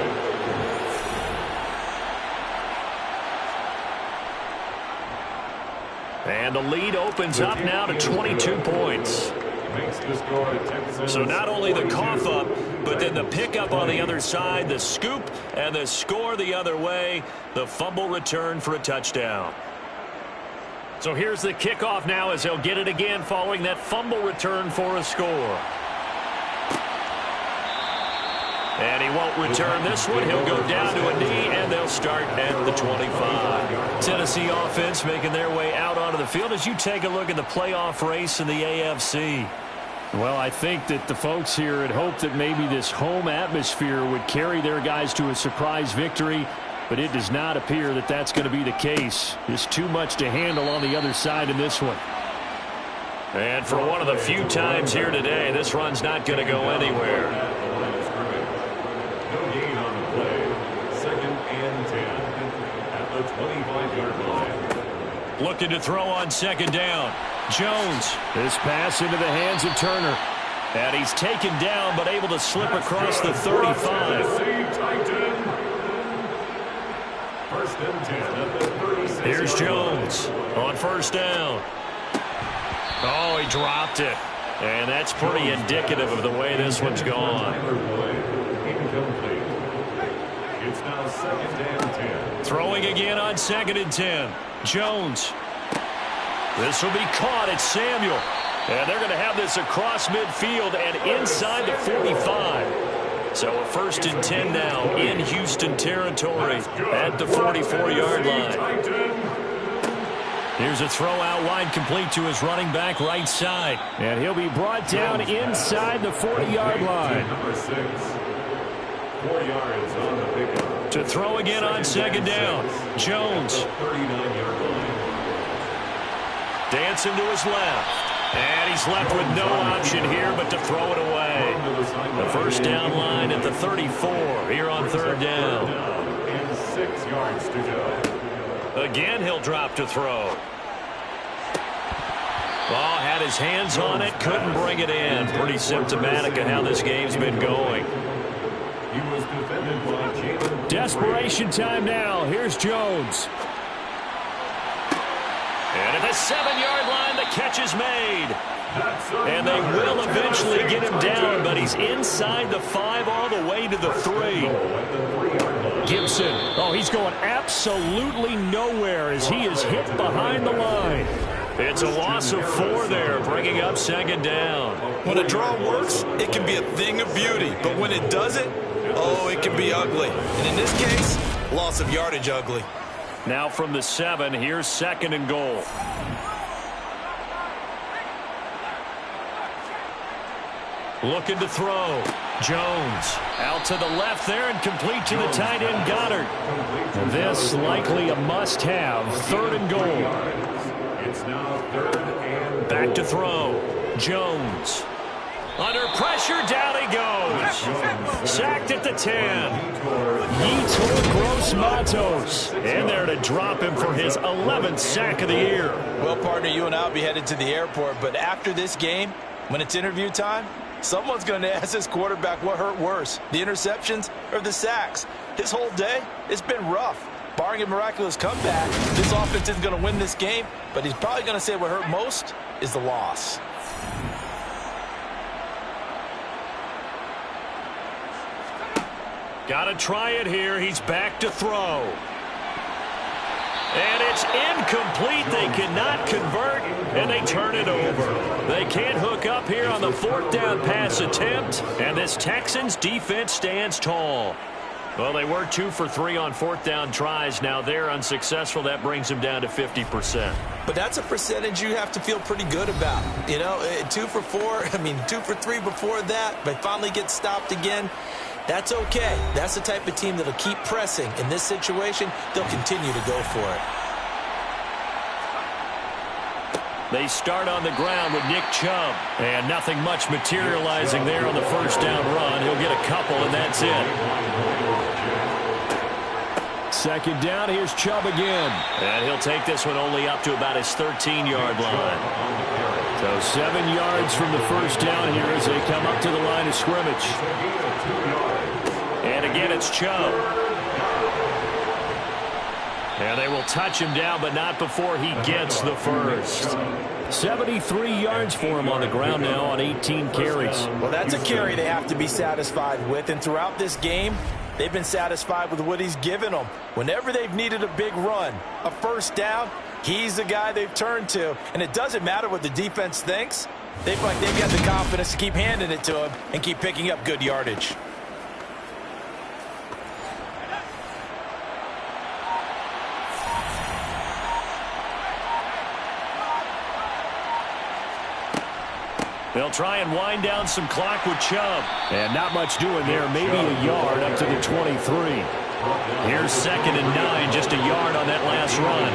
And the lead opens up now to 22 points. So not only the cough up, but then the pickup on the other side, the scoop, and the score the other way, the fumble return for a touchdown. So here's the kickoff now as they'll get it again following that fumble return for a score. And he won't return this one. He'll go down to a knee, and they'll start at the 25. Tennessee offense making their way out onto the field as you take a look at the playoff race in the AFC. Well, I think that the folks here had hoped that maybe this home atmosphere would carry their guys to a surprise victory, but it does not appear that that's going to be the case. Just too much to handle on the other side in this one. And for one of the few times here today, this run's not going to go anywhere. Looking to throw on second down. Jones. This pass into the hands of Turner. And he's taken down but able to slip across the 35. Here's Jones on first down. Oh, he dropped it. And that's pretty indicative of the way this one's gone. It's now second and 10. Throwing again on second and 10. Jones. This will be caught at Samuel. And they're going to have this across midfield and inside the 45. So a first and 10 now in Houston territory at the 44-yard line. Here's a throw out wide complete to his running back right side. And he'll be brought down inside the 40-yard line. Number 6. 4 yards on the pickup. To throw again on second down. Jones. 39-yard line. Dancing to his left. And he's left with no option here but to throw it away. The first down line at the 34 here on third down. And 6 yards to go. Again, he'll drop to throw. Ball had his hands on it, couldn't bring it in. Pretty symptomatic of how this game's been going. He was defended by Jalen. Desperation time now. Here's Jones. And at the 7-yard line, the catch is made. And they will eventually get him down, but he's inside the 5 all the way to the 3. Gibson. Oh, he's going absolutely nowhere as he is hit behind the line. It's a loss of 4 there, bringing up second down. When a draw works, it can be a thing of beauty. But when it doesn't, oh, it can be ugly. And in this case, loss of yardage ugly. Now from the 7, here's second and goal. Looking to throw. Jones out to the left there and complete to the tight end Goddard. And this likely a must-have. Third and goal. It's now third and back to throw. Jones. Under pressure, down he goes. Sacked at the 10. Yetur Gross-Matos. In there to drop him for his 11th sack of the year. Well, partner, you and I will be headed to the airport, but after this game, when it's interview time, someone's going to ask this quarterback what hurt worse, the interceptions or the sacks. His whole day, it's been rough. Barring a miraculous comeback, this offense isn't going to win this game, but he's probably going to say what hurt most is the loss. Got to try it here. He's back to throw. And it's incomplete. They cannot convert, and they turn it over. They can't hook up here on the 4th down pass attempt, and this Texans defense stands tall. Well, they were 2 for 3 on fourth down tries. Now they're unsuccessful. That brings them down to 50%. But that's a percentage you have to feel pretty good about. You know, 2 for 4, 2 for 3 before that, but finally get stopped again. That's okay. That's the type of team that'll keep pressing. In this situation, they'll continue to go for it. They start on the ground with Nick Chubb. And nothing much materializing there on the first down run. He'll get a couple, and that's it. Second down, here's Chubb again. And he'll take this one only up to about his 13-yard line. So 7 yards from the first down here as they come up to the line of scrimmage. And again, it's Chubb. And they will touch him down, but not before he gets the first. 73 yards for him on the ground now on 18 carries. Well, that's a carry they have to be satisfied with. And throughout this game, they've been satisfied with what he's given them. Whenever they've needed a big run, a first down, he's the guy they've turned to. And it doesn't matter what the defense thinks. They feel like they've got the confidence to keep handing it to him and keep picking up good yardage. They'll try and wind down some clock with Chubb. And not much doing there. Maybe a yard up to the 23. Here's 2nd and 9. Just a yard on that last run.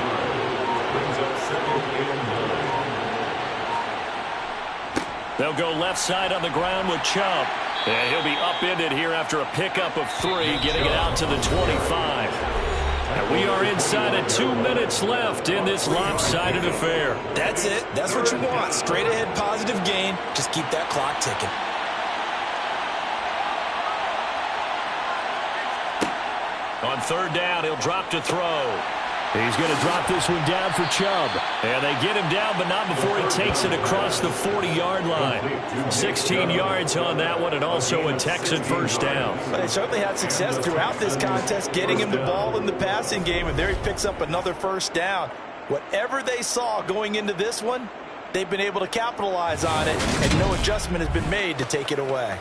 They'll go left side on the ground with Chubb. And he'll be upended here after a pickup of 3, getting it out to the 25. And we are inside of 2 minutes left in this lopsided affair. That's it. That's what you want. Straight ahead, positive gain. Just keep that clock ticking. On third down, he'll drop to throw. He's going to drop this one down for Chubb. And they get him down, but not before he takes it across the 40-yard line. 16 yards on that one, and also a Texan first down. But they certainly had success throughout this contest, getting him the ball in the passing game, and there he picks up another first down. Whatever they saw going into this one, they've been able to capitalize on it, and no adjustment has been made to take it away.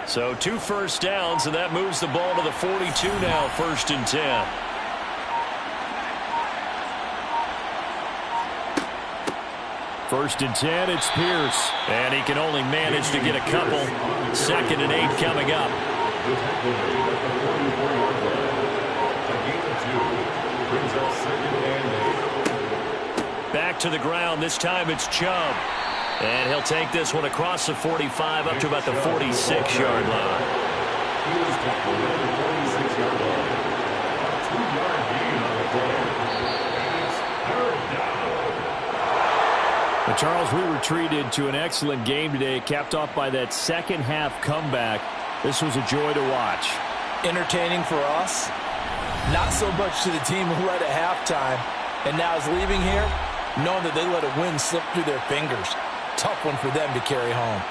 So 2 first downs, and that moves the ball to the 42 now, 1st and 10. First and 10, it's Pierce. And he can only manage to get a couple. 2nd and 8 coming up. Back to the ground. This time it's Chubb. And he'll take this one across the 45 up to about the 46-yard line. But Charles, we were treated to an excellent game today, capped off by that second-half comeback. This was a joy to watch. Entertaining for us. Not so much to the team who led at halftime and now is leaving here knowing that they let a win slip through their fingers. Tough one for them to carry home.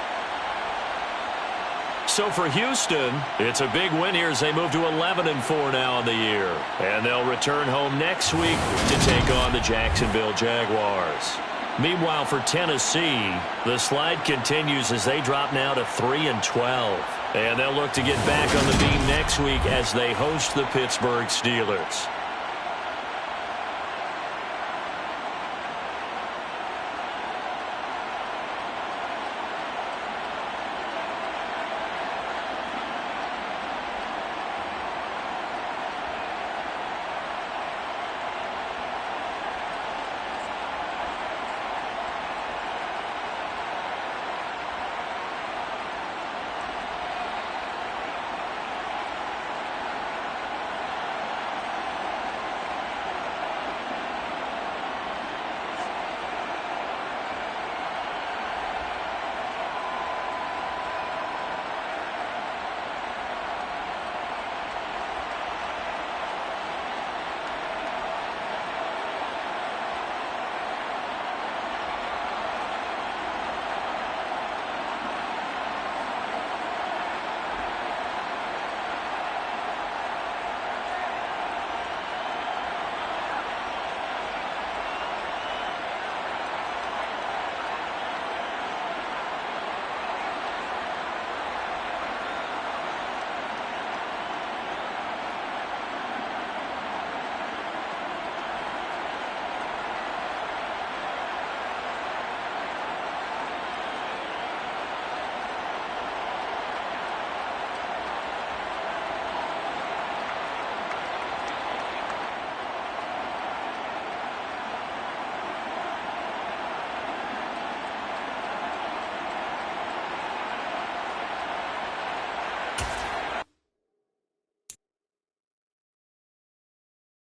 So for Houston, it's a big win here as they move to 11-4 now on the year. And they'll return home next week to take on the Jacksonville Jaguars. Meanwhile, for Tennessee, the slide continues as they drop now to 3-12. And they'll look to get back on the beam next week as they host the Pittsburgh Steelers.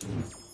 it.